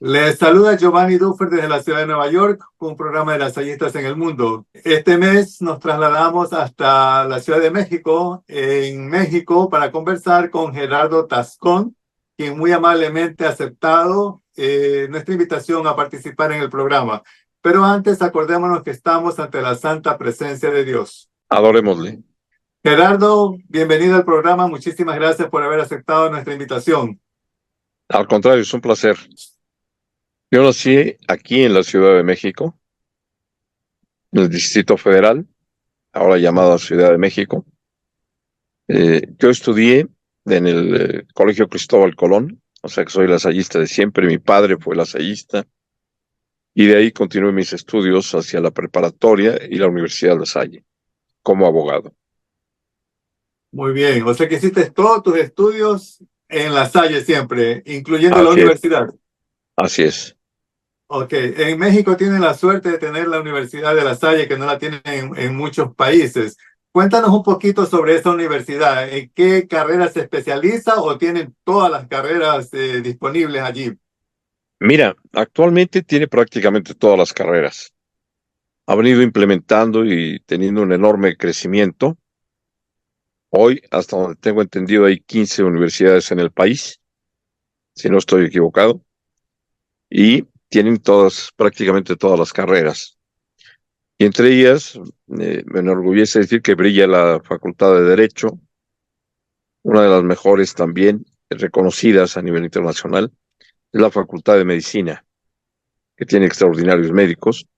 Les saluda Giovanni Duffer desde la ciudad de Nueva York, con un programa de lasallistas en el mundo. Este mes nos trasladamos hasta la Ciudad de México, en México, para conversar con Gerardo Tascón, quien muy amablemente ha aceptado nuestra invitación a participar en el programa. Pero antes, acordémonos que estamos ante la santa presencia de Dios. Adorémosle. Gerardo, bienvenido al programa. Muchísimas gracias por haber aceptado nuestra invitación. Al contrario, es un placer. Yo nací aquí en la Ciudad de México, en el Distrito Federal, ahora llamada Ciudad de México. Yo estudié en el Colegio Cristóbal Colón, o sea que soy lasallista de siempre. Mi padre fue lasallista, y de ahí continué mis estudios hacia la preparatoria y la Universidad de Salle, como abogado. Muy bien, o sea que hiciste todos tus estudios en La Salle siempre, incluyendo la Así es, universidad. así es. Ok, en México tienen la suerte de tener la Universidad de La Salle, que no la tienen en muchos países. Cuéntanos un poquito sobre esa universidad. ¿En qué carreras se especializa o tienen todas las carreras disponibles allí? Mira, actualmente tiene prácticamente todas las carreras. Ha venido implementando y teniendo un enorme crecimiento. Hoy, hasta donde tengo entendido, hay 15 universidades en el país, si no estoy equivocado, y tienen todas, prácticamente todas las carreras. Y entre ellas, me enorgullece decir que brilla la Facultad de Derecho, una de las mejores también reconocidas a nivel internacional, es la Facultad de Medicina, que tiene extraordinarios médicos,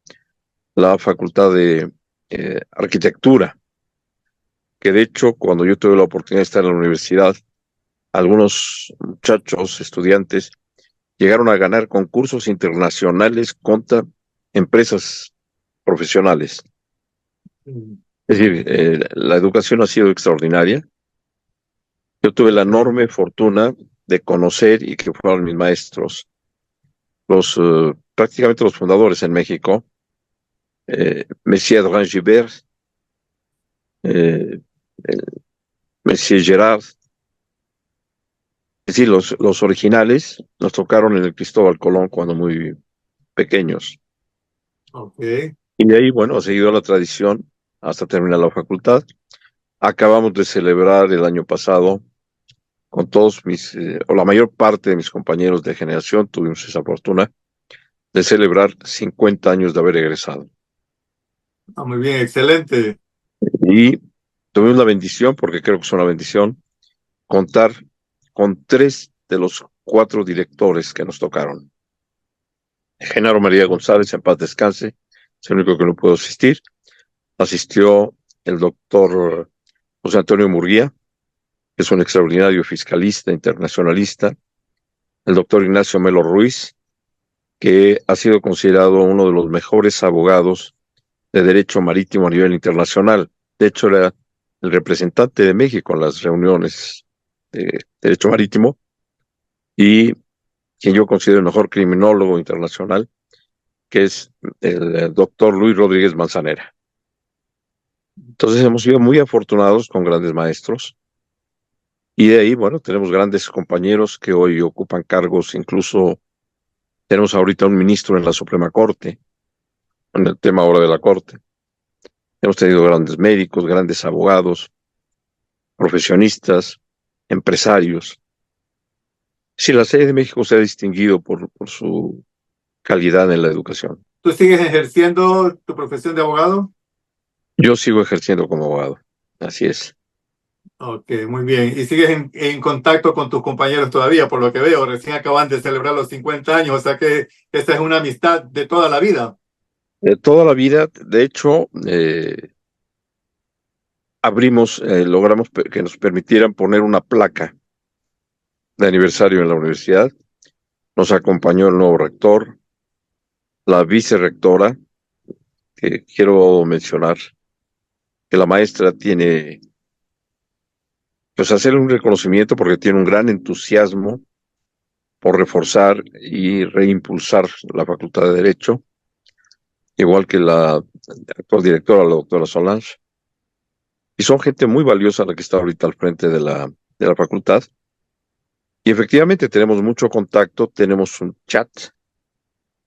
la Facultad de Arquitectura, que de hecho, cuando yo tuve la oportunidad de estar en la universidad, algunos muchachos, estudiantes, llegaron a ganar concursos internacionales contra empresas profesionales. Mm. Es decir, la educación ha sido extraordinaria. Yo tuve la Ok. enorme fortuna de conocer y que fueron mis maestros, prácticamente los fundadores en México, Monsieur Drangibert, eh, Monsieur Gerard, es decir, los originales nos tocaron en el Cristóbal Colón cuando muy pequeños. Ok. Y de ahí, bueno, ha seguido la tradición hasta terminar la facultad. Acabamos de celebrar el año pasado con todos o la mayor parte de mis compañeros de generación, tuvimos esa fortuna de celebrar 50 años de haber egresado. Ah, muy bien, excelente. Y tuvimos la bendición, porque creo que es una bendición, contar con 3 de los 4 directores que nos tocaron. Genaro María González, en paz descanse, es el único que no pudo asistir. Asistió el doctor José Antonio Murguía, que es un extraordinario fiscalista, internacionalista. El doctor Ignacio Melo Ruiz, que ha sido considerado uno de los mejores abogados de derecho marítimo a nivel internacional. De hecho, era el representante de México en las reuniones de derecho marítimo y quien yo considero el mejor criminólogo internacional, que es el doctor Luis Rodríguez Manzanera. Entonces hemos sido muy afortunados con grandes maestros y de ahí, bueno, tenemos grandes compañeros que hoy ocupan cargos, incluso tenemos ahorita un ministro en la Suprema Corte, en el tema ahora de la Corte. Hemos tenido grandes médicos, grandes abogados, profesionistas, empresarios. Sí, la sede de México se ha distinguido por su calidad en la educación. ¿Tú sigues ejerciendo tu profesión de abogado? Yo sigo ejerciendo como abogado, así es. Ok, muy bien. ¿Y sigues en contacto con tus compañeros todavía, por lo que veo? Recién acaban de celebrar los 50 años, o sea que esa es una amistad de toda la vida. Toda la vida, de hecho, logramos que nos permitieran poner una placa de aniversario en la universidad. Nos acompañó el nuevo rector, la vicerrectora, que quiero mencionar que la maestra tiene, pues hacerle un reconocimiento porque tiene un gran entusiasmo por reforzar y reimpulsar la Facultad de Derecho, igual que la actual directora, la doctora Solange. Y son gente muy valiosa la que está ahorita al frente de la facultad. Y efectivamente tenemos mucho contacto, tenemos un chat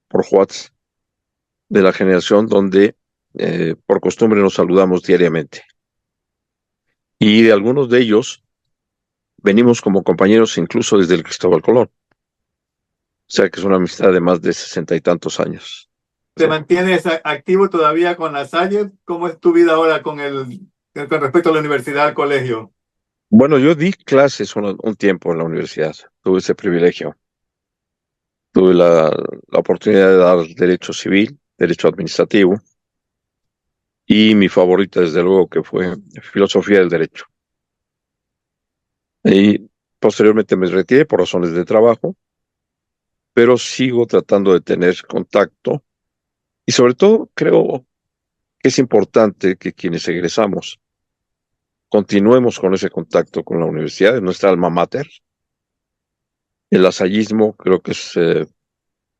por WhatsApp de la generación donde por costumbre nos saludamos diariamente. Y de algunos de ellos venimos como compañeros incluso desde el Cristóbal Colón. O sea que es una amistad de más de 60 y tantos años. ¿Te Sí. mantienes activo todavía con la Salle? ¿Cómo es tu vida ahora con respecto a la universidad, al colegio? Bueno, yo di clases un tiempo en la universidad. Tuve ese privilegio. Tuve la oportunidad de dar derecho civil, derecho administrativo, y mi favorita, desde luego, que fue filosofía del derecho. Y posteriormente me retiré por razones de trabajo, pero sigo tratando de tener contacto y sobre todo creo que es importante que quienes egresamos continuemos con ese contacto con la universidad, es nuestra alma mater. El lasallismo creo que es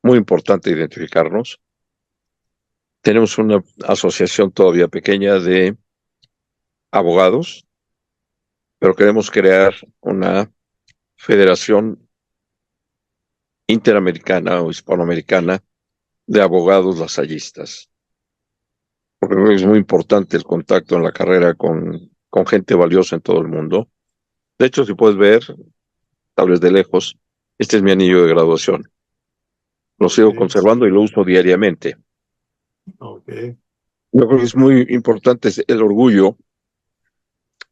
muy importante identificarnos. Tenemos una asociación todavía pequeña de abogados, pero queremos crear una federación interamericana o hispanoamericana de abogados lasallistas, porque creo que es muy importante el contacto en la carrera con gente valiosa en todo el mundo. De hecho, si puedes ver, tal vez de lejos, este es mi anillo de graduación. Lo sigo Okay. conservando y lo uso diariamente. Okay. Yo creo que es muy importante el orgullo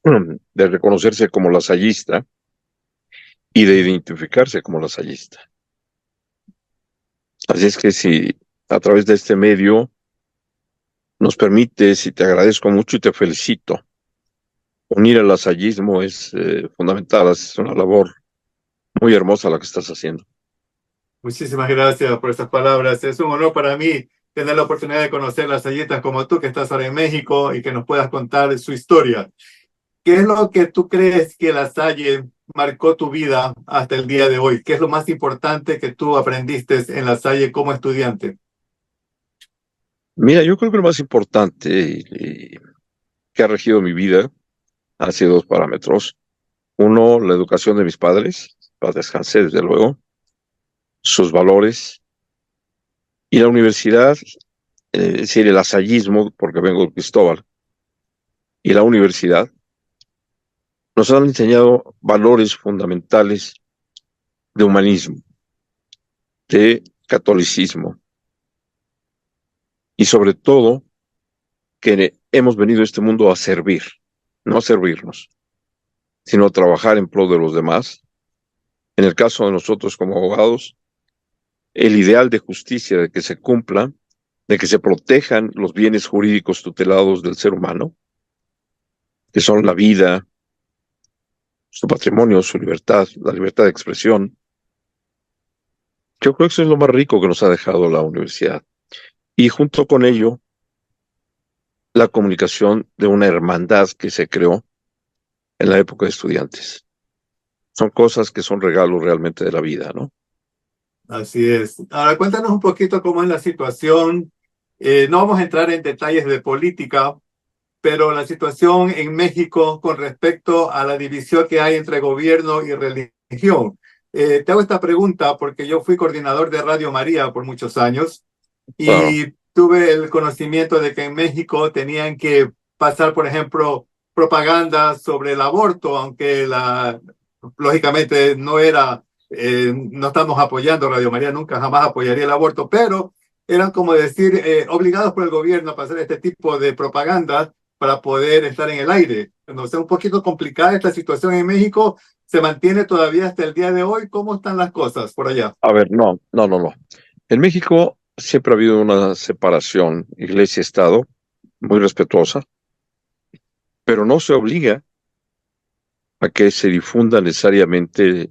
de reconocerse como lasallista y de identificarse como lasallista. Así es que si a través de este medio nos permites, y te agradezco mucho y te felicito, unir al lasallismo es fundamental, es una labor muy hermosa la que estás haciendo. Muchísimas gracias por estas palabras. Es un honor para mí tener la oportunidad de conocer las Sallitas como tú, que estás ahora en México, y que nos puedas contar su historia. ¿Qué es lo que tú crees que la Salle marcó tu vida hasta el día de hoy? ¿Qué es lo más importante que tú aprendiste en la Salle como estudiante? Mira, yo creo que lo más importante que ha regido mi vida han sido dos parámetros. Uno, la educación de mis padres, para descansar desde luego, sus valores, y la universidad, es decir, el lasallismo, porque vengo de Cristóbal, y la universidad, nos han enseñado valores fundamentales de humanismo, de catolicismo, y sobre todo que hemos venido a este mundo a servir, no a servirnos, sino a trabajar en pro de los demás. En el caso de nosotros como abogados, el ideal de justicia, de que se cumpla, de que se protejan los bienes jurídicos tutelados del ser humano, que son la vida, su patrimonio, su libertad, la libertad de expresión. Yo creo que eso es lo más rico que nos ha dejado la universidad. Y junto con ello, la comunicación de una hermandad que se creó en la época de estudiantes. Son cosas que son regalos realmente de la vida, ¿no? Así es. Ahora cuéntanos un poquito cómo es la situación. No vamos a entrar en detalles de política, pero la situación en México con respecto a la división que hay entre gobierno y religión. Te hago esta pregunta porque yo fui coordinador de Radio María por muchos años Claro. y tuve el conocimiento de que en México tenían que pasar, por ejemplo, propaganda sobre el aborto, aunque lógicamente no estamos apoyando Radio María, nunca jamás apoyaría el aborto, pero eran como decir, obligados por el gobierno a pasar este tipo de propaganda para poder estar en el aire. No sé, un poquito complicada esta situación en México. ¿Se mantiene todavía hasta el día de hoy? ¿Cómo están las cosas por allá? A ver, no, no, no, no. En México siempre ha habido una separación iglesia-estado muy respetuosa, pero no se obliga a que se difunda necesariamente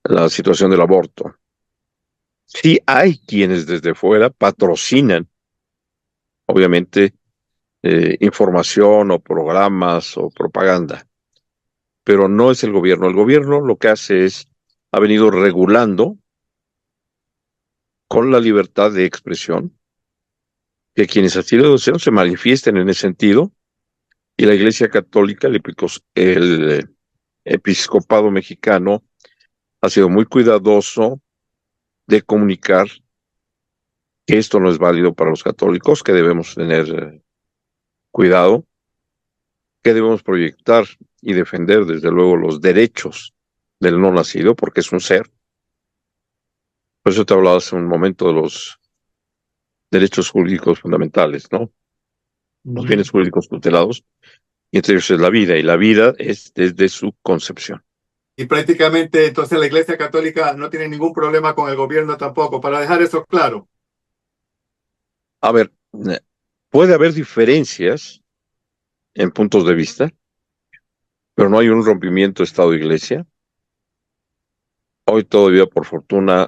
la situación del aborto. Sí hay quienes desde fuera patrocinan, obviamente, información o programas o propaganda, pero no es el gobierno. El gobierno lo que hace es, ha venido regulando con la libertad de expresión, que quienes así lo desean se manifiesten en ese sentido, y la Iglesia Católica, el episcopado mexicano, ha sido muy cuidadoso de comunicar que esto no es válido para los católicos, que debemos tener cuidado, que debemos proyectar y defender, desde luego, los derechos del no nacido, porque es un ser. Por eso te hablaba hace un momento de los derechos jurídicos fundamentales, ¿no? Los bienes jurídicos tutelados, y entre ellos es la vida, y la vida es desde su concepción. Y prácticamente entonces la Iglesia Católica no tiene ningún problema con el gobierno tampoco, para dejar eso claro. A ver, puede haber diferencias en puntos de vista, pero no hay un rompimiento Estado-Iglesia. Hoy todavía, por fortuna,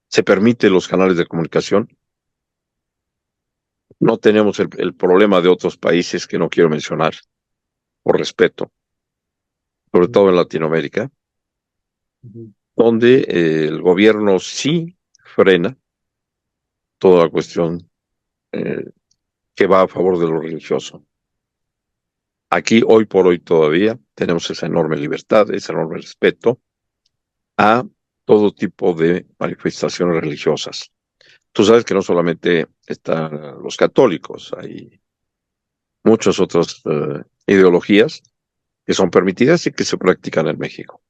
se permite los canales de comunicación. No tenemos el problema de otros países que no quiero mencionar, por respeto, sobre todo en Latinoamérica, donde el gobierno sí frena toda la cuestión que va a favor de lo religioso. Aquí, hoy por hoy todavía, tenemos esa enorme libertad, ese enorme respeto a todo tipo de manifestaciones religiosas. Tú sabes que no solamente están los católicos, hay muchas otras ideologías que son permitidas y que se practican en México.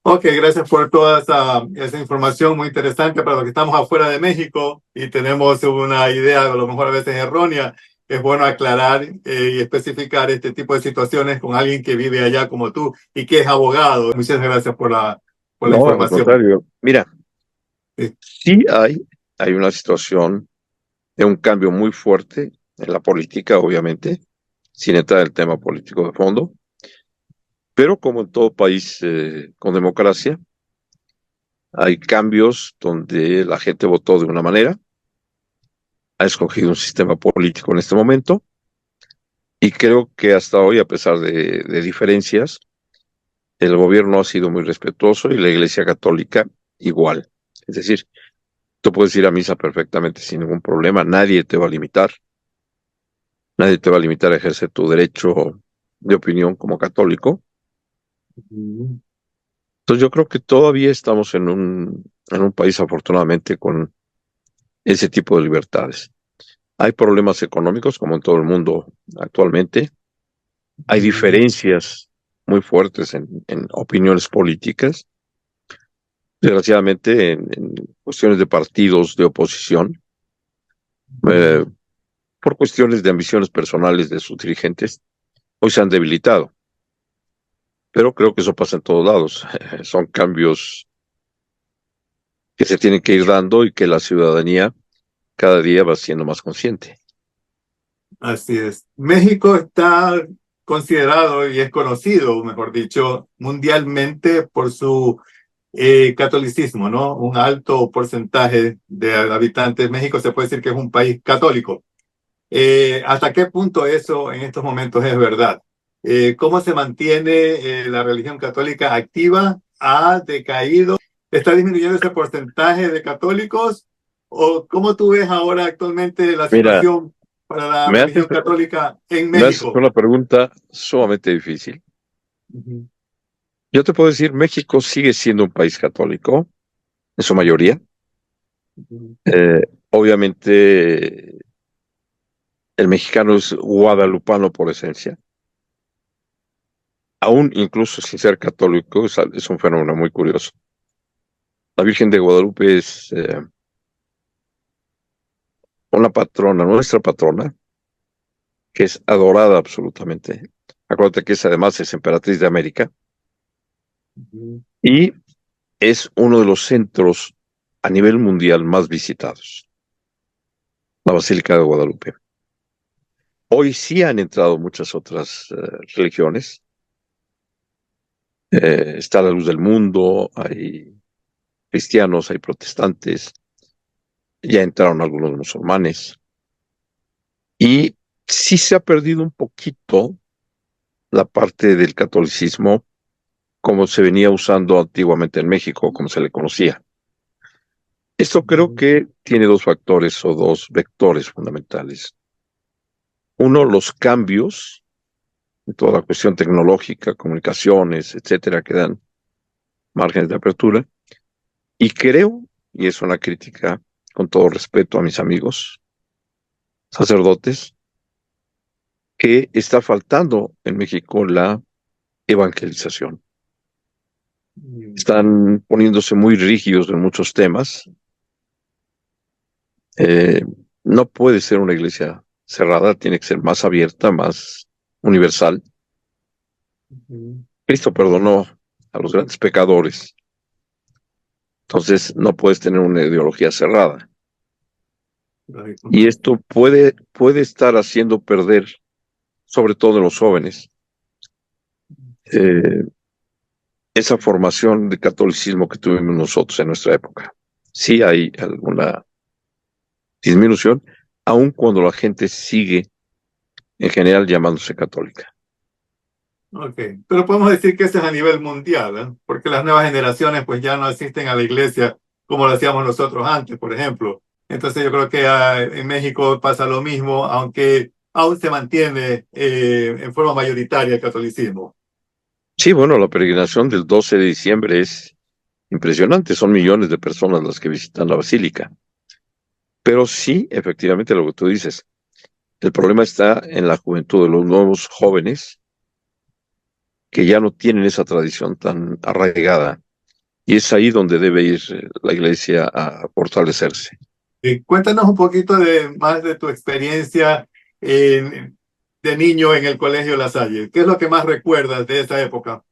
Ok, gracias por toda esa información muy interesante para los que estamos afuera de México y tenemos una idea, a lo mejor a veces errónea. Es bueno aclarar y especificar este tipo de situaciones con alguien que vive allá como tú y que es abogado. Muchas gracias por la No, información. al contrario. Mira, Sí. sí hay una situación de un cambio muy fuerte en la política, obviamente, sin entrar en el tema político de fondo, pero como en todo país con democracia, hay cambios donde la gente votó de una manera, ha escogido un sistema político en este momento, y creo que hasta hoy, a pesar de diferencias, el gobierno ha sido muy respetuoso y la Iglesia Católica igual. Es decir, tú puedes ir a misa perfectamente sin ningún problema, nadie te va a limitar, nadie te va a limitar a ejercer tu derecho de opinión como católico. Entonces yo creo que todavía estamos en un país, afortunadamente, con ese tipo de libertades. Hay problemas económicos, como en todo el mundo actualmente. Hay diferencias muy fuertes en opiniones políticas. Desgraciadamente, en cuestiones de partidos de oposición, por cuestiones de ambiciones personales de sus dirigentes, hoy se han debilitado. Pero creo que eso pasa en todos lados. Son cambios que se tienen que ir dando y que la ciudadanía cada día va siendo más consciente. Así es. México está considerado y es conocido, mejor dicho, mundialmente por su catolicismo, ¿no? Un alto porcentaje de habitantes. México se puede decir que es un país católico. ¿Hasta qué punto eso en estos momentos es verdad? ¿Cómo se mantiene la religión católica activa? ¿Ha decaído? ¿Está disminuyendo ese porcentaje de católicos? ¿O cómo tú ves ahora actualmente la Mira, situación para la me haces, religión católica en me haces México? una pregunta sumamente difícil. Ujú, Yo te puedo decir, México sigue siendo un país católico, en su mayoría. ujú. Obviamente, el mexicano es guadalupano por esencia. Aún incluso sin ser católico, es un fenómeno muy curioso. La Virgen de Guadalupe es una patrona, nuestra patrona, que es adorada absolutamente. Acuérdate que además es emperatriz de América Ujú. y es uno de los centros a nivel mundial más visitados, la Basílica de Guadalupe. Hoy sí han entrado muchas otras religiones. Está la Luz del Mundo, hay cristianos, hay protestantes, ya entraron algunos musulmanes. Y sí se ha perdido un poquito la parte del catolicismo como se venía usando antiguamente en México, como se le conocía. Esto creo que tiene dos factores o dos vectores fundamentales. Uno, los cambios en toda la cuestión tecnológica, comunicaciones, etcétera, que dan márgenes de apertura. Y creo, y es una crítica con todo respeto a mis amigos sacerdotes, que está faltando en México la evangelización. Están poniéndose muy rígidos en muchos temas. Eh, no puede ser una iglesia cerrada, tiene que ser más abierta, más universal. Cristo perdonó a los grandes pecadores, entonces no puedes tener una ideología cerrada. Y esto puede estar haciendo perder, sobre todo en los jóvenes, eh, esa formación de catolicismo que tuvimos nosotros en nuestra época. Sí hay alguna disminución, aun cuando la gente sigue en general llamándose católica. Ok, pero podemos decir que eso es a nivel mundial, ¿eh? Porque las nuevas generaciones pues ya no asisten a la iglesia como lo hacíamos nosotros antes, por ejemplo. Entonces yo creo que en México pasa lo mismo, aunque aún se mantiene en forma mayoritaria el catolicismo. Sí, bueno, la peregrinación del 12 de diciembre es impresionante, son millones de personas las que visitan la basílica. Pero sí, efectivamente, lo que tú dices, el problema está en la juventud de los nuevos jóvenes que ya no tienen esa tradición tan arraigada. Y es ahí donde debe ir la iglesia a fortalecerse. Y cuéntanos un poquito más de tu experiencia en- de niño en el Colegio La Salle. ¿Qué es lo que más recuerdas de esa época?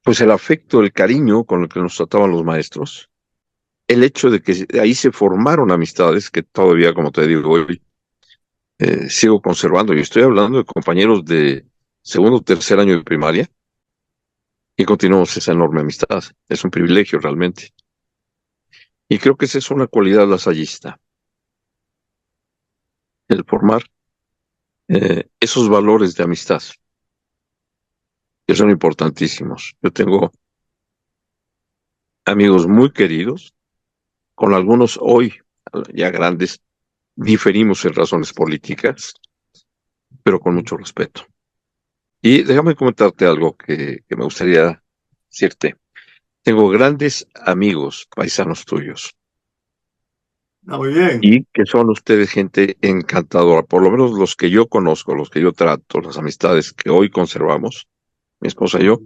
Pues el afecto, el cariño con el que nos trataban los maestros, el hecho de que ahí se formaron amistades que todavía, como te digo, hoy sigo conservando. Y estoy hablando de compañeros de segundo o tercer año de primaria y continuamos esa enorme amistad. Es un privilegio realmente. Y creo que esa es una cualidad lasallista, el formar esos valores de amistad, que son importantísimos. Yo tengo amigos muy queridos, con algunos hoy, ya grandes, diferimos en razones políticas, pero con mucho respeto. Y déjame comentarte algo que me gustaría decirte. Tengo grandes amigos paisanos tuyos Ah, muy bien. y que son ustedes gente encantadora, por lo menos los que yo conozco, los que yo trato, las amistades que hoy conservamos, mi esposa y yo,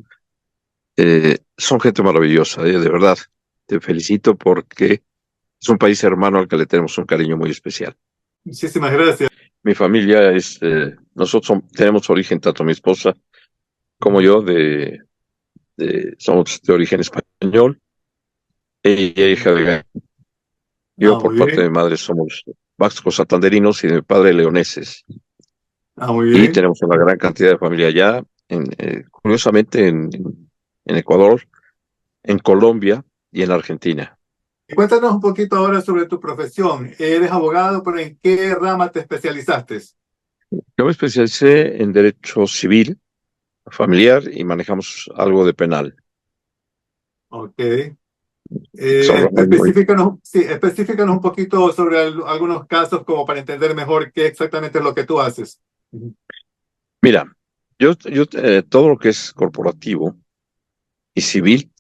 son gente maravillosa, de verdad. Te felicito porque es un país hermano al que le tenemos un cariño muy especial. Muchísimas gracias. Mi familia nosotros tenemos origen, tanto mi esposa como yo, somos de origen español, ella hija de Gana. Yo Ah, por muy parte de bien. mi madre somos vascos santanderinos y de mi padre leoneses. Ah, muy Y bien. tenemos una gran cantidad de familia allá, curiosamente en Ecuador, en Colombia y en Argentina. Y cuéntanos un poquito ahora sobre tu profesión. Eres abogado, pero ¿en qué rama te especializaste? Yo me especialicé en derecho civil, familiar y manejamos algo de penal. Ok. Son ramas muy. Específicanos un poquito sobre algunos casos como para entender mejor qué exactamente es lo que tú haces. Ujú. Mira, yo todo lo que es corporativo y civil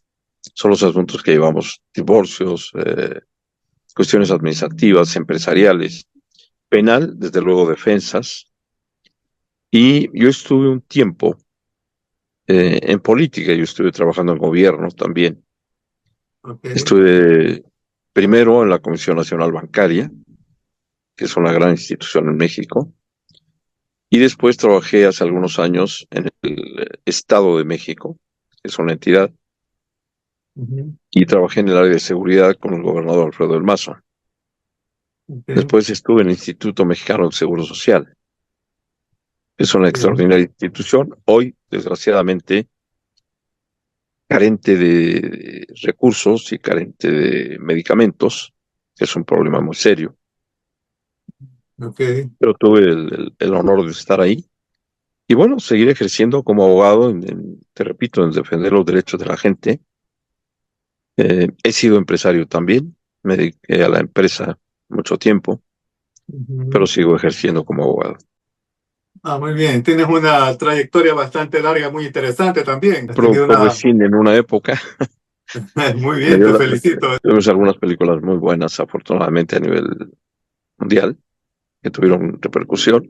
son los asuntos que llevamos, divorcios, cuestiones administrativas, empresariales, penal, desde luego defensas. Y yo estuve un tiempo en política, yo estuve trabajando en gobierno también. Ok. Estuve primero en la Comisión Nacional Bancaria, que es una gran institución en México, y después trabajé hace algunos años en el Estado de México, que es una entidad, Ujú. y trabajé en el área de seguridad con el gobernador Alfredo del Mazo. Ok. Después estuve en el Instituto Mexicano del Seguro Social. Es una Bien. extraordinaria institución. Hoy, desgraciadamente, carente de recursos y carente de medicamentos, que es un problema muy serio. Ok. Pero tuve el honor de estar ahí. Y bueno, seguir ejerciendo como abogado, te repito, en defender los derechos de la gente. He sido empresario también, me dediqué a la empresa mucho tiempo, pero Ujú. sigo ejerciendo como abogado. Ah, muy bien. Tienes una trayectoria bastante larga, muy interesante también. Has tenido Productor de una... cine en una época, Muy bien, te felicito. Tuvimos algunas películas muy buenas, afortunadamente, a nivel mundial, que tuvieron repercusión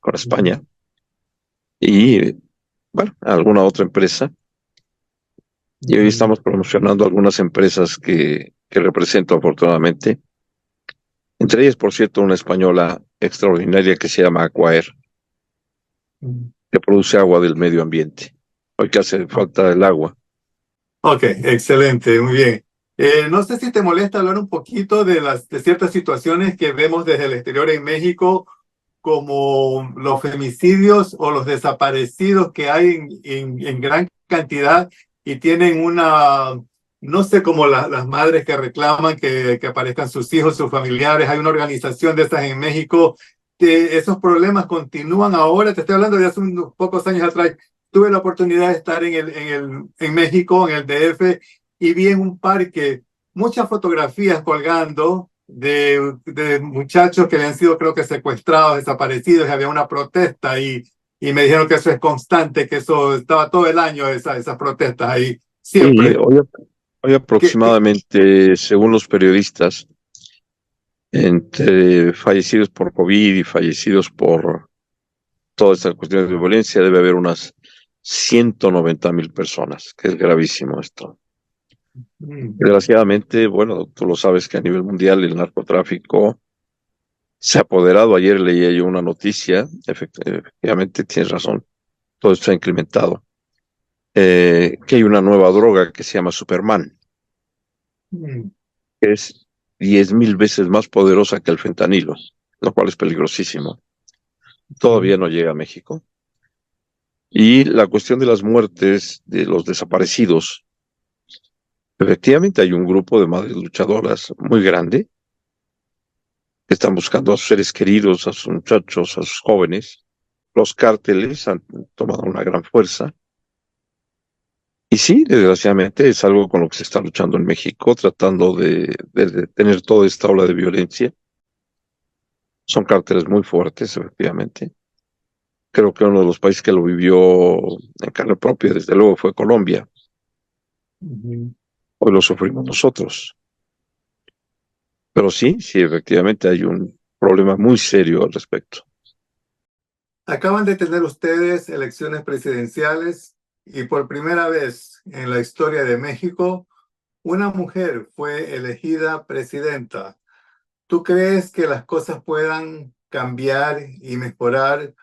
con España. Y, bueno, alguna otra empresa. Y hoy estamos promocionando algunas empresas que represento, afortunadamente. Entre ellas, por cierto, una española extraordinaria que se llama Aquaer, que produce agua del medio ambiente. Hoy que hace falta el agua. Ok, excelente, muy bien. No sé si te molesta hablar un poquito de ciertas situaciones que vemos desde el exterior en México, como los femicidios o los desaparecidos que hay en gran cantidad y tienen no sé, como las madres que reclaman que aparezcan sus hijos, sus familiares. Hay una organización de estas en México. Que esos problemas continúan ahora. Te estoy hablando de hace unos pocos años atrás. Tuve la oportunidad de estar en México, en el DF, y vi en un parque muchas fotografías colgando de muchachos que habían sido, creo que, secuestrados, desaparecidos, y había una protesta, y me dijeron que eso es constante, que eso estaba todo el año, esas protestas ahí, Y siempre. hoy ¿Qué? aproximadamente, según los periodistas, entre fallecidos por COVID y fallecidos por todas estas cuestiones de violencia, debe haber unas 190,000 personas, que es gravísimo esto. Mm, Desgraciadamente, bueno, tú lo sabes que a nivel mundial el narcotráfico se ha apoderado. Ayer leía yo una noticia, efectivamente tienes razón, todo esto se ha incrementado, que hay una nueva droga que se llama Superman, mm, que es 10,000 veces más poderosa que el fentanilo, lo cual es peligrosísimo. Todavía mm. no llega a México. Y la cuestión de las muertes, de los desaparecidos, efectivamente hay un grupo de madres luchadoras muy grande que están buscando a sus seres queridos, a sus muchachos, a sus jóvenes. Los cárteles han tomado una gran fuerza. Y sí, desgraciadamente es algo con lo que se está luchando en México, tratando de detener toda esta ola de violencia. Son cárteles muy fuertes, efectivamente. Creo que uno de los países que lo vivió en carne propia, desde luego, fue Colombia. Ujú. Hoy lo sufrimos nosotros. Pero sí, sí, efectivamente hay un problema muy serio al respecto. Acaban de tener ustedes elecciones presidenciales y por primera vez en la historia de México, una mujer fue elegida presidenta. ¿Tú crees que las cosas puedan cambiar y mejorar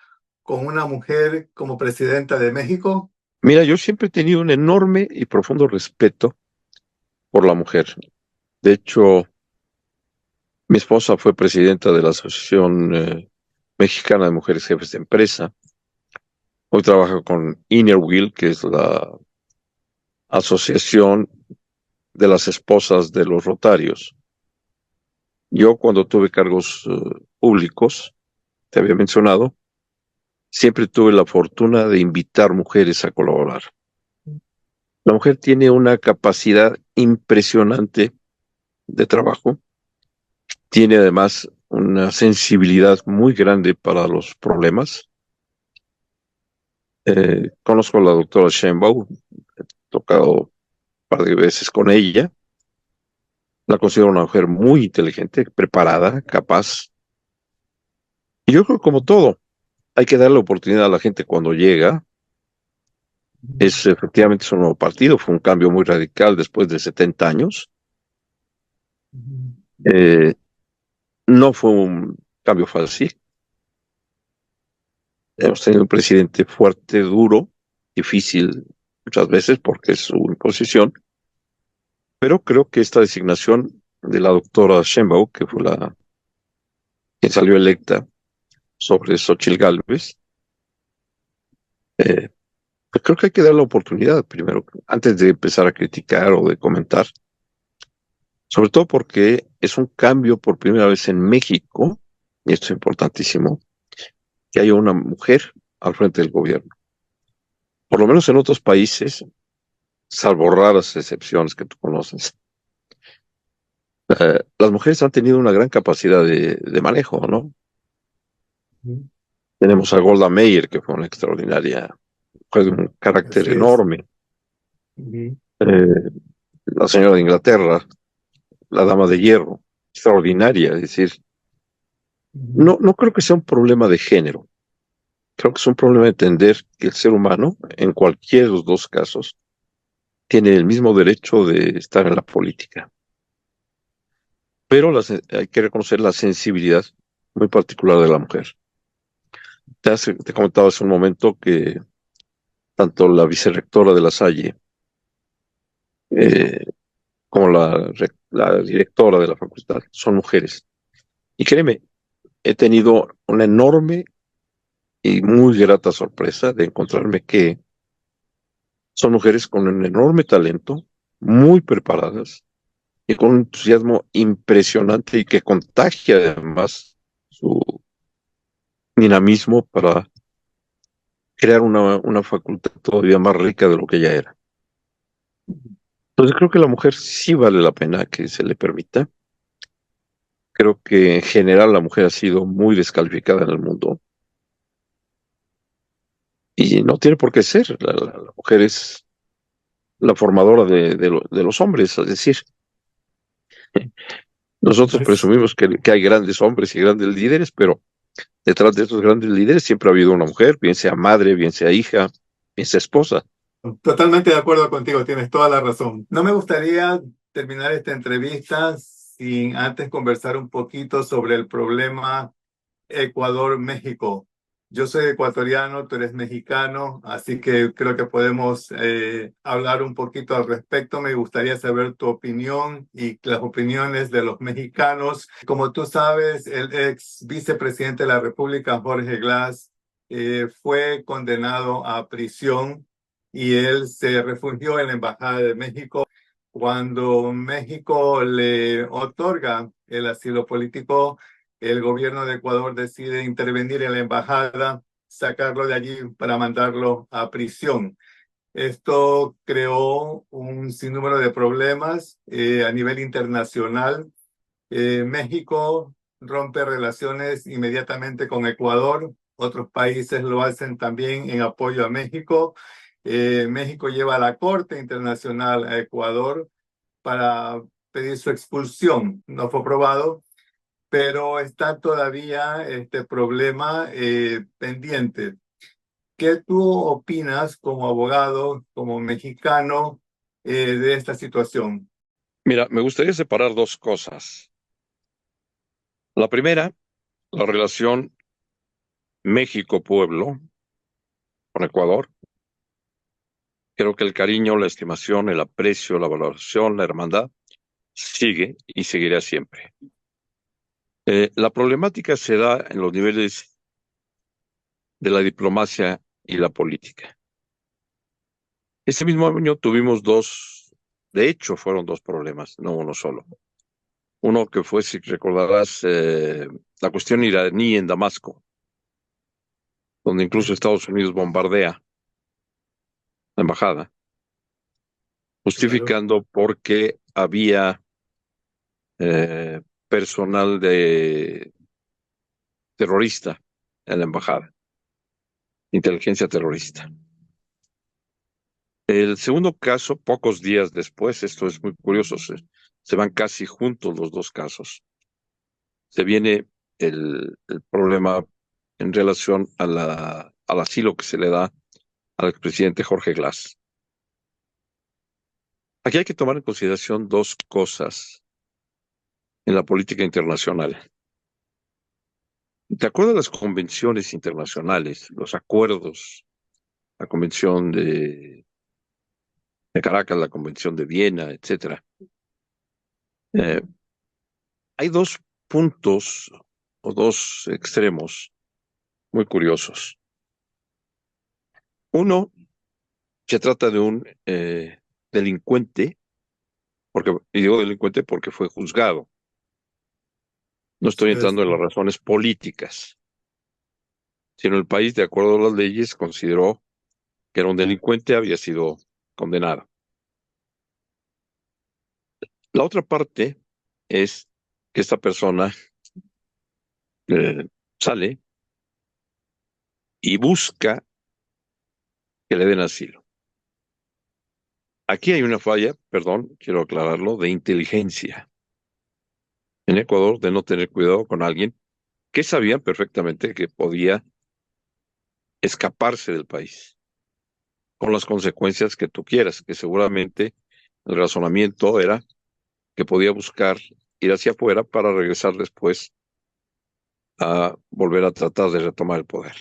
con una mujer como presidenta de México? Mira, yo siempre he tenido un enorme y profundo respeto por la mujer. De hecho, mi esposa fue presidenta de la Asociación Mexicana de Mujeres Jefes de Empresa. Hoy trabaja con Inner Wheel, que es la asociación de las esposas de los rotarios. Yo cuando tuve cargos públicos, te había mencionado, siempre tuve la fortuna de invitar mujeres a colaborar. La mujer tiene una capacidad impresionante de trabajo, tiene además una sensibilidad muy grande para los problemas. Conozco a la doctora Sheinbaum, he tocado un par de veces con ella. La considero una mujer muy inteligente, preparada, capaz. Y yo creo que como todo, hay que darle oportunidad a la gente cuando llega. Efectivamente es un nuevo partido, fue un cambio muy radical después de 70 años. Eh, no fue un cambio fácil. Hemos tenido un presidente fuerte, duro, difícil muchas veces porque es su imposición, pero creo que esta designación de la doctora Sheinbaum, que fue la que salió electa sobre Xochitl Gálvez, eh, pues creo que hay que dar la oportunidad primero, antes de empezar a criticar o de comentar, sobre todo porque es un cambio por primera vez en México, y esto es importantísimo, que haya una mujer al frente del gobierno. Por lo menos en otros países, salvo raras excepciones que tú conoces, las mujeres han tenido una gran capacidad de manejo, ¿no? Tenemos a Golda Meir, que fue una extraordinaria, fue de un carácter Así es. enorme. Eh, la señora de Inglaterra, la dama de hierro, extraordinaria. Es decir, no creo que sea un problema de género. Creo que es un problema de entender que el ser humano, en cualquiera de los dos casos, tiene el mismo derecho de estar en la política. Pero hay que reconocer la sensibilidad muy particular de la mujer. Te comentaba hace un momento que tanto la vicerrectora de La Salle eh, como la directora de la facultad son mujeres. Y créeme, he tenido una enorme y muy grata sorpresa de encontrarme que son mujeres con un enorme talento, muy preparadas y con un entusiasmo impresionante y que contagia además su dinamismo para crear una facultad todavía más rica de lo que ya era. Entonces creo que la mujer sí vale la pena que se le permita. Creo que en general la mujer ha sido muy descalificada en el mundo y no tiene por qué ser. La mujer es la formadora de los hombres, es decir, nosotros Pues, presumimos que hay grandes hombres y grandes líderes, pero detrás de esos grandes líderes siempre ha habido una mujer, bien sea madre, bien sea hija, bien sea esposa. totalmente de acuerdo contigo, tienes toda la razón. No me gustaría terminar esta entrevista sin antes conversar un poquito sobre el problema Ecuador-México. Yo soy ecuatoriano, tú eres mexicano, así que creo que podemos hablar un poquito al respecto. Me gustaría saber tu opinión y las opiniones de los mexicanos. Como tú sabes, el ex vicepresidente de la República, Jorge Glass, fue condenado a prisión y él se refugió en la Embajada de México. Cuando México le otorga el asilo político, el gobierno de Ecuador decide intervenir en la embajada, sacarlo de allí para mandarlo a prisión. Esto creó un sinnúmero de problemas a nivel internacional. México rompe relaciones inmediatamente con Ecuador. Otros países lo hacen también en apoyo a México. México lleva a la Corte Internacional a Ecuador para pedir su expulsión. No fue aprobado, pero está todavía este problema pendiente. ¿Qué tú opinas como abogado, como mexicano, de esta situación? Mira, me gustaría separar dos cosas. La primera, la relación México-Pueblo con Ecuador. Creo que el cariño, la estimación, el aprecio, la valoración, la hermandad sigue y seguirá siempre. La problemática se da en los niveles de la diplomacia y la política. Ese mismo año tuvimos dos, de hecho fueron dos problemas, no uno solo. Uno que fue, si recordarás, la cuestión iraní en Damasco, donde incluso Estados Unidos bombardea la embajada, Claro. justificando porque había eh, personal de terrorista en la embajada, inteligencia terrorista. El segundo caso, pocos días después, esto es muy curioso, se van casi juntos los dos casos. Se viene el problema en relación a al asilo que se le da al expresidente Jorge Glass. Aquí hay que tomar en consideración dos cosas en la política internacional. De acuerdo a las convenciones internacionales, los acuerdos, la convención de Caracas, la convención de Viena, etcétera, eh, hay dos puntos o dos extremos muy curiosos. Uno, se trata de un delincuente, y digo delincuente porque fue juzgado. No estoy Es- entrando en las razones políticas, sino el país, de acuerdo a las leyes, consideró que era un delincuente, había sido condenado. La otra parte es que esta persona eh, sale y busca que le den asilo. Aquí hay una falla, perdón, quiero aclararlo, de inteligencia en Ecuador de no tener cuidado con alguien que sabían perfectamente que podía escaparse del país, con las consecuencias que tú quieras, que seguramente el razonamiento era que podía buscar ir hacia afuera para regresar después a volver a tratar de retomar el poder.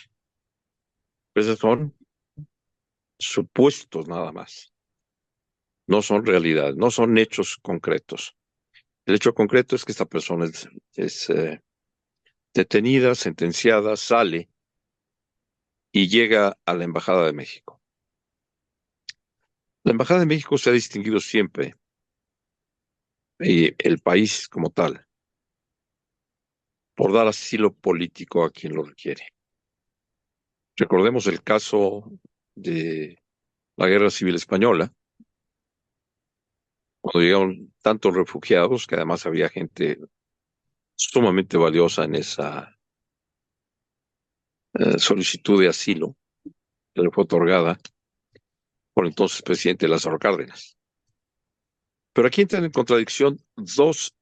Esos son supuestos nada más, no son realidades, no son hechos concretos. El hecho concreto es que esta persona es detenida, sentenciada, sale y llega a la Embajada de México. La Embajada de México se ha distinguido siempre, y el país como tal, por dar asilo político a quien lo requiere. Recordemos el caso de la Guerra Civil Española, cuando llegaron tantos refugiados, que además había gente sumamente valiosa en esa solicitud de asilo que le fue otorgada por el entonces presidente Lázaro Cárdenas. Pero aquí entran en contradicción dos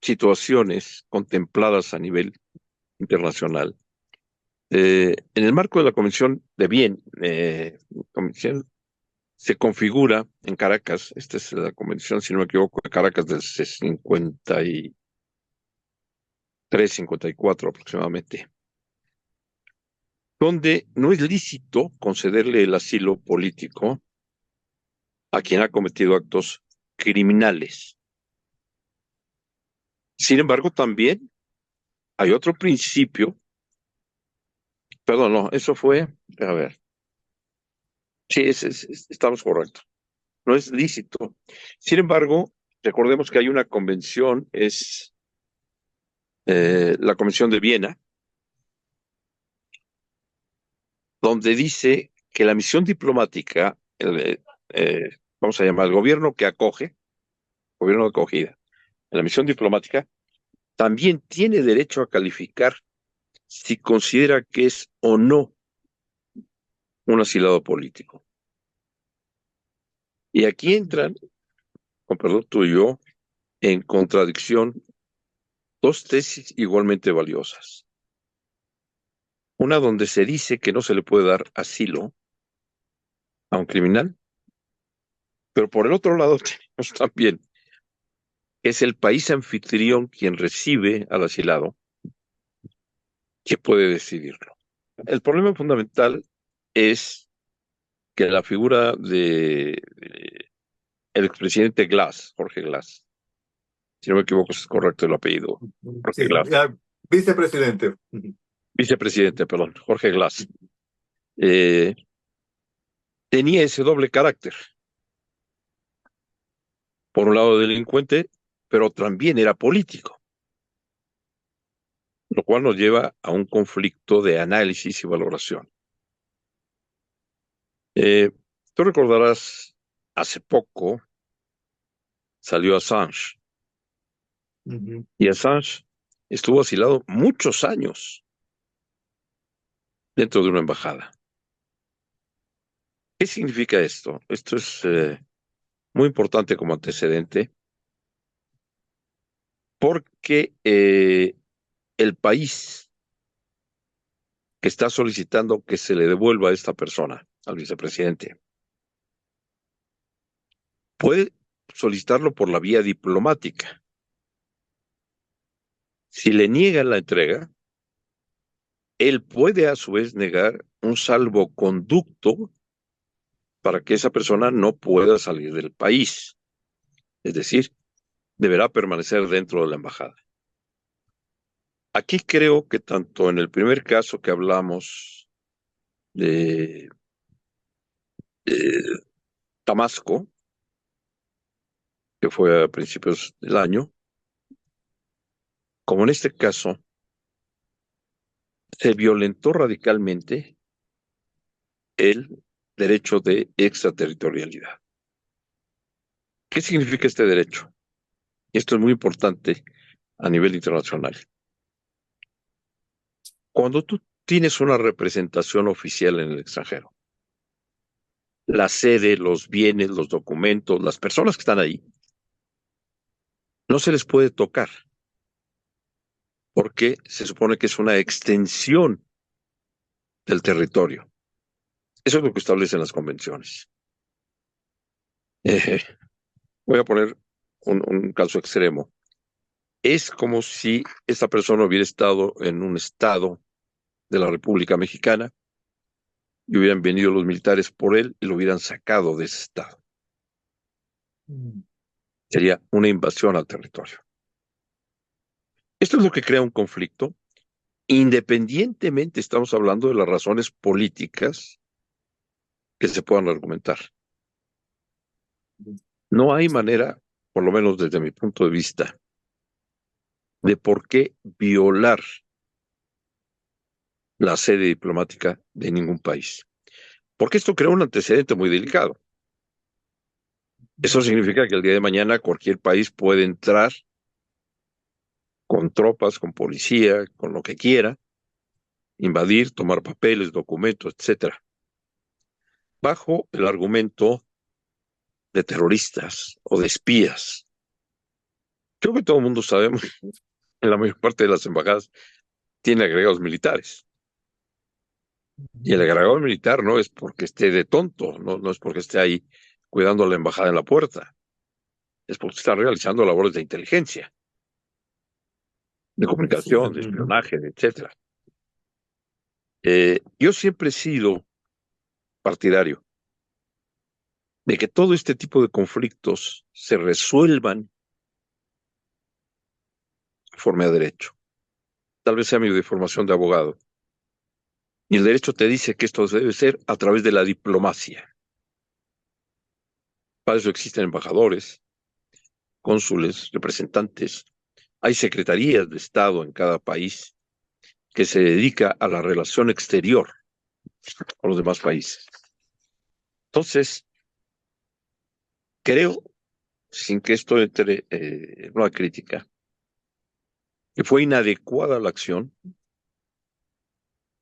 situaciones contempladas a nivel internacional. En el marco de la Convención de Convención se configura en Caracas, esta es la convención, si no me equivoco, de Caracas del 53, 54 aproximadamente, donde no es lícito concederle el asilo político a quien ha cometido actos criminales. Sin embargo, también hay otro principio, perdón, no, eso fue, a ver, sí, estamos correctos, no es lícito. Sin embargo, recordemos que hay una convención, es la Convención de Viena, donde dice que la misión diplomática, vamos a llamar el gobierno que acoge, gobierno de acogida, la misión diplomática, también tiene derecho a calificar si considera que es o no un asilado político. Y aquí entran, con perdón tuyo, en contradicción dos tesis igualmente valiosas. Una donde se dice que no se le puede dar asilo a un criminal, pero por el otro lado tenemos también que es el país anfitrión quien recibe al asilado que puede decidirlo. El problema fundamental es que la figura de el expresidente Glass, Jorge Glass, si no me equivoco es correcto el apellido, Jorge Sí, Glass, vicepresidente. vicepresidente, perdón, Jorge Glass, eh, tenía ese doble carácter. Por un lado delincuente, pero también era político, lo cual nos lleva a un conflicto de análisis y valoración. Eh, Tú recordarás, hace poco salió Assange, Ujú. y Assange estuvo asilado muchos años dentro de una embajada. ¿Qué significa esto? Esto es muy importante como antecedente porque el país que está solicitando que se le devuelva a esta persona, al vicepresidente, puede solicitarlo por la vía diplomática. Si le niegan la entrega, él puede a su vez negar un salvoconducto para que esa persona no pueda salir del país. Es decir, deberá permanecer dentro de la embajada. Aquí creo que tanto en el primer caso que hablamos de Damasco, que fue a principios del año, como en este caso, se violentó radicalmente el derecho de extraterritorialidad. ¿Qué significa este derecho? Esto es muy importante a nivel internacional. Cuando tú tienes una representación oficial en el extranjero, la sede, los bienes, los documentos, las personas que están ahí, no se les puede tocar, porque se supone que es una extensión del territorio. Eso es lo que establecen las convenciones. Eh, Voy a poner un caso extremo. Es como si esta persona hubiera estado en un estado de la República Mexicana y hubieran venido los militares por él y lo hubieran sacado de ese estado. Sería una invasión al territorio. Esto es lo que crea un conflicto. Independientemente, estamos hablando de las razones políticas que se puedan argumentar. No hay manera, por lo menos desde mi punto de vista, de por qué violar la sede diplomática de ningún país. Porque esto crea un antecedente muy delicado. Eso significa que el día de mañana cualquier país puede entrar con tropas, con policía, con lo que quiera, invadir, tomar papeles, documentos, etcétera, bajo el argumento de terroristas o de espías. Creo que todo el mundo sabemos, en la mayor parte de las embajadas tiene agregados militares. Y el agregado militar no es porque esté de tonto, no es porque esté ahí cuidando la embajada en la puerta, es porque está realizando labores de inteligencia, de comunicación, de espionaje, etcétera. Yo siempre he sido partidario de que todo este tipo de conflictos se resuelvan conforme a derecho. Tal vez sea mi deformación de abogado. Y el derecho te dice que esto debe ser a través de la diplomacia. Para eso existen embajadores, cónsules, representantes. Hay secretarías de Estado en cada país que se dedica a la relación exterior con los demás países. Entonces, creo, sin que esto entre en una crítica, que fue inadecuada la acción.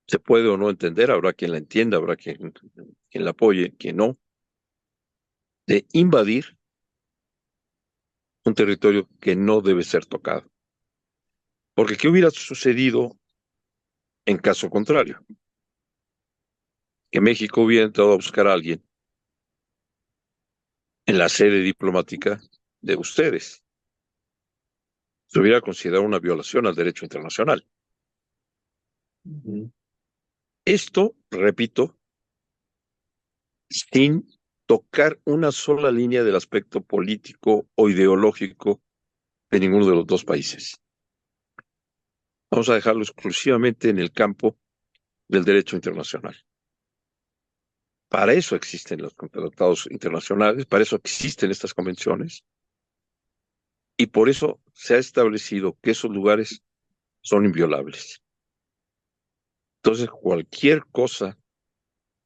Se puede o no entender, habrá quien la entienda, habrá quien la apoye, quien no, de invadir un territorio que no debe ser tocado. Porque ¿qué hubiera sucedido en caso contrario? Que México hubiera entrado a buscar a alguien en la sede diplomática de ustedes. Se hubiera considerado una violación al derecho internacional. Esto, repito, sin tocar una sola línea del aspecto político o ideológico de ninguno de los dos países. Vamos a dejarlo exclusivamente en el campo del derecho internacional. Para eso existen los tratados internacionales, para eso existen estas convenciones, y por eso se ha establecido que esos lugares son inviolables. Entonces, cualquier cosa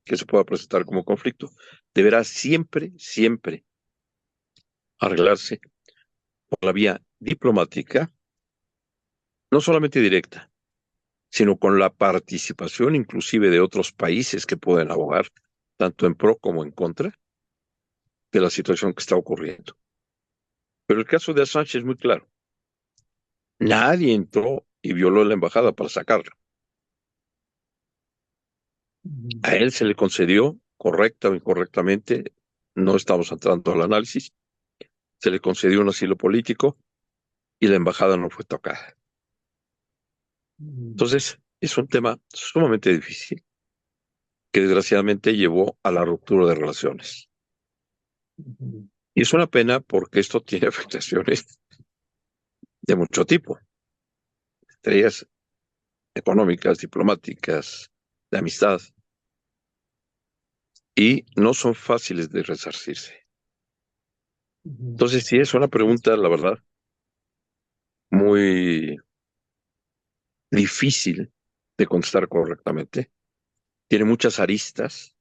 que se pueda presentar como conflicto deberá siempre, siempre arreglarse por la vía diplomática, no solamente directa, sino con la participación inclusive de otros países que pueden abogar, tanto en pro como en contra, de la situación que está ocurriendo. Pero el caso de Assange es muy claro. Nadie entró y violó la embajada para sacarlo. A él se le concedió, correcta o incorrectamente, no estamos entrando al análisis, se le concedió un asilo político y la embajada no fue tocada. Entonces, es un tema sumamente difícil que desgraciadamente llevó a la ruptura de relaciones. Y es una pena porque esto tiene afectaciones de mucho tipo, entre ellas económicas, diplomáticas, de amistad, y no son fáciles de resarcirse. Entonces, sí, es una pregunta, la verdad, muy difícil de contestar correctamente. Tiene muchas aristas,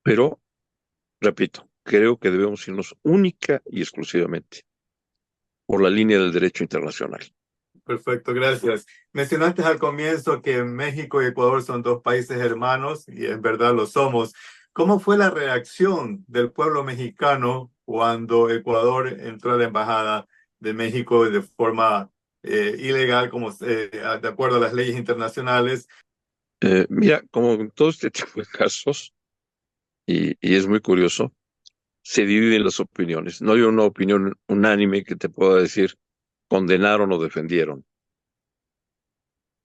pero, repito, creo que debemos irnos única y exclusivamente por la línea del derecho internacional. Perfecto, gracias. Mencionaste al comienzo que México y Ecuador son dos países hermanos, y en verdad lo somos, ¿Cómo fue la reacción del pueblo mexicano cuando Ecuador entró a la embajada de México de forma ilegal, de acuerdo a las leyes internacionales? Mira, como en todo este tipo de casos, y es muy curioso, se dividen las opiniones. No hay una opinión unánime que te pueda decir condenaron o defendieron.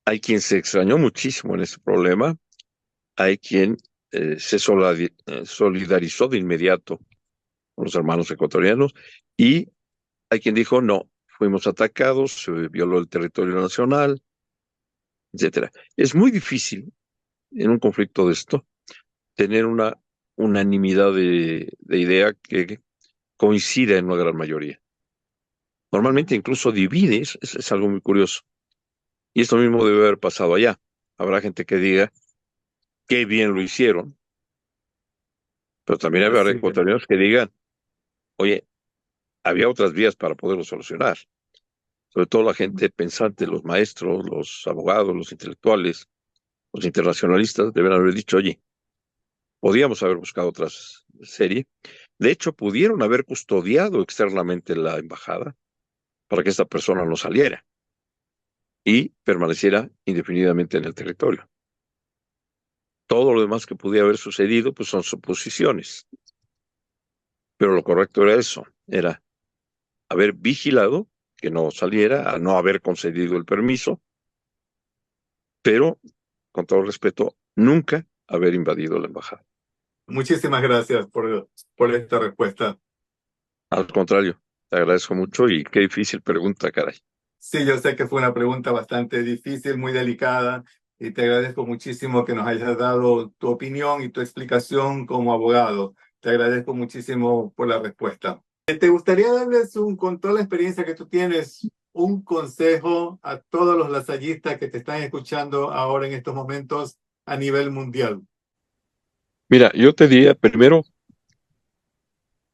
Hay quien se extrañó muchísimo en ese problema, hay quien solidarizó de inmediato con los hermanos ecuatorianos y hay quien dijo no, fuimos atacados, se violó el territorio nacional, etcétera. Es muy difícil en un conflicto de esto tener una unanimidad de idea que coincida en una gran mayoría. Normalmente incluso divides, es algo muy curioso. Y esto mismo debe haber pasado allá. Habrá gente que diga qué bien lo hicieron, pero también habrá Así que, ecuatorianos que digan, oye, había otras vías para poderlo solucionar. Sobre todo la gente pensante, los maestros, los abogados, los intelectuales, los internacionalistas deben haber dicho, oye, podíamos haber buscado otra serie. De hecho, pudieron haber custodiado externamente la embajada para que esta persona no saliera y permaneciera indefinidamente en el territorio. Todo lo demás que pudiera haber sucedido, pues son suposiciones. Pero lo correcto era eso, era haber vigilado que no saliera, a no haber concedido el permiso, pero, con todo respeto, nunca haber invadido la embajada. muchísimas gracias por esta respuesta. Al contrario, te agradezco mucho y qué difícil pregunta, caray. Sí, yo sé que fue una pregunta bastante difícil, muy delicada, y te agradezco muchísimo que nos hayas dado tu opinión y tu explicación como abogado. Te agradezco muchísimo por la respuesta. ¿Te gustaría darles con toda la experiencia que tú tienes, un consejo a todos los lasallistas que te están escuchando ahora en estos momentos a nivel mundial? Mira, yo te diría primero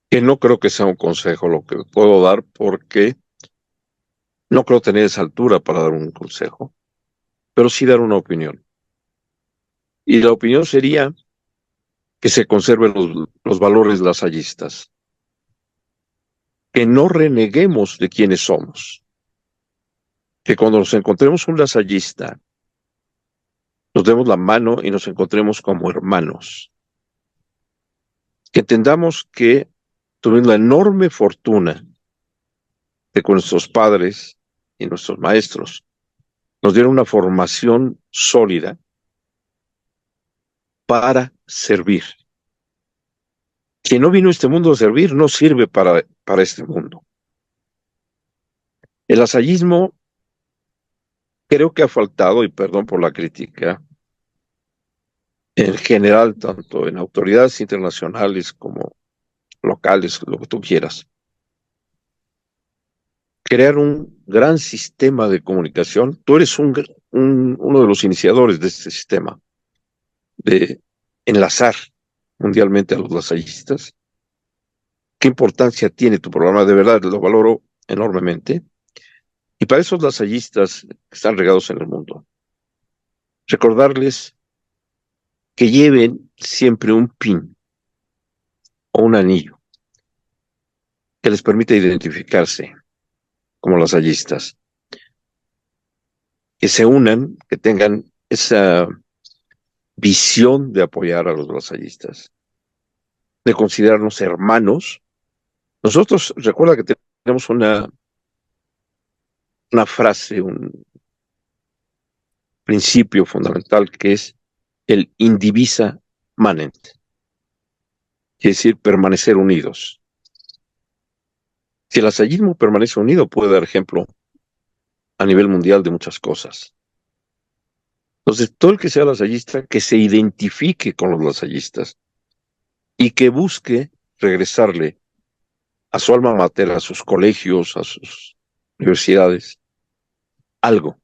que no creo que sea un consejo lo que puedo dar porque no creo tener esa altura para dar un consejo, pero sí dar una opinión. Y la opinión sería que se conserven los valores lasallistas, que no reneguemos de quienes somos, que cuando nos encontremos un lasallista, nos demos la mano y nos encontremos como hermanos, que entendamos que tuvimos la enorme fortuna de que nuestros padres y nuestros maestros nos dieron una formación sólida para servir. Quien no vino a este mundo a servir no sirve para este mundo. El lasallismo creo que ha faltado, y perdón por la crítica, en general, tanto en autoridades internacionales como locales, lo que tú quieras, crear un gran sistema de comunicación. Tú eres uno de los iniciadores de este sistema, de enlazar mundialmente a los lasallistas. ¿Qué importancia tiene tu programa? De verdad, lo valoro enormemente. Y para esos lasallistas que están regados en el mundo, recordarles que lleven siempre un pin o un anillo que les permita identificarse como lasallistas, que se unan, que tengan esa visión de apoyar a los lasallistas, de considerarnos hermanos. Nosotros, recuerda que tenemos una frase, un principio fundamental que es el indivisa manent, quiere decir permanecer unidos. Si el lasallismo permanece unido, puede dar ejemplo a nivel mundial de muchas cosas. Entonces, todo el que sea lasallista, que se identifique con los lasallistas y que busque regresarle a su alma mater, a sus colegios, a sus universidades, algo,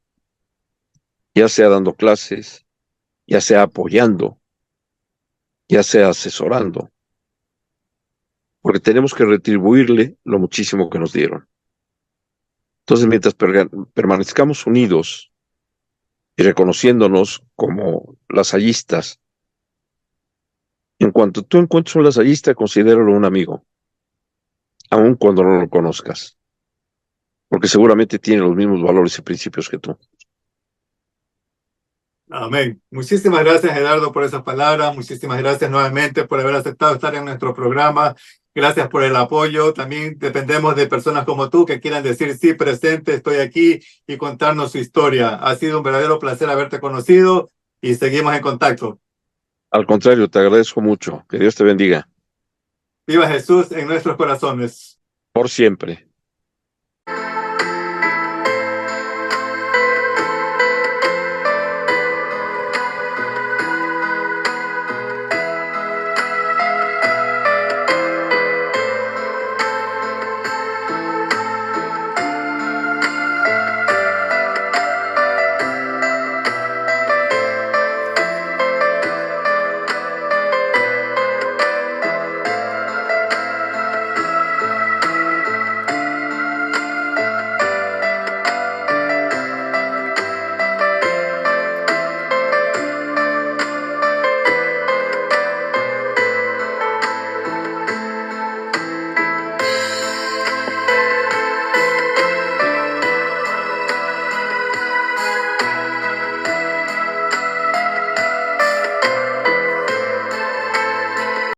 ya sea dando clases, ya sea apoyando, ya sea asesorando, porque tenemos que retribuirle lo muchísimo que nos dieron. Entonces, mientras permanezcamos unidos y reconociéndonos como lasallistas En cuanto tú encuentres un lasallista, considéralo un amigo, aun cuando no lo conozcas, porque seguramente tiene los mismos valores y principios que tú. Amén. Muchísimas gracias, Gerardo, por esas palabras. Muchísimas gracias nuevamente por haber aceptado estar en nuestro programa. Gracias por el apoyo. También dependemos de personas como tú que quieran decir sí, presente, estoy aquí y contarnos su historia. Ha sido un verdadero placer haberte conocido y seguimos en contacto. Al contrario, te agradezco mucho. Que Dios te bendiga. Viva Jesús en nuestros corazones. Por siempre.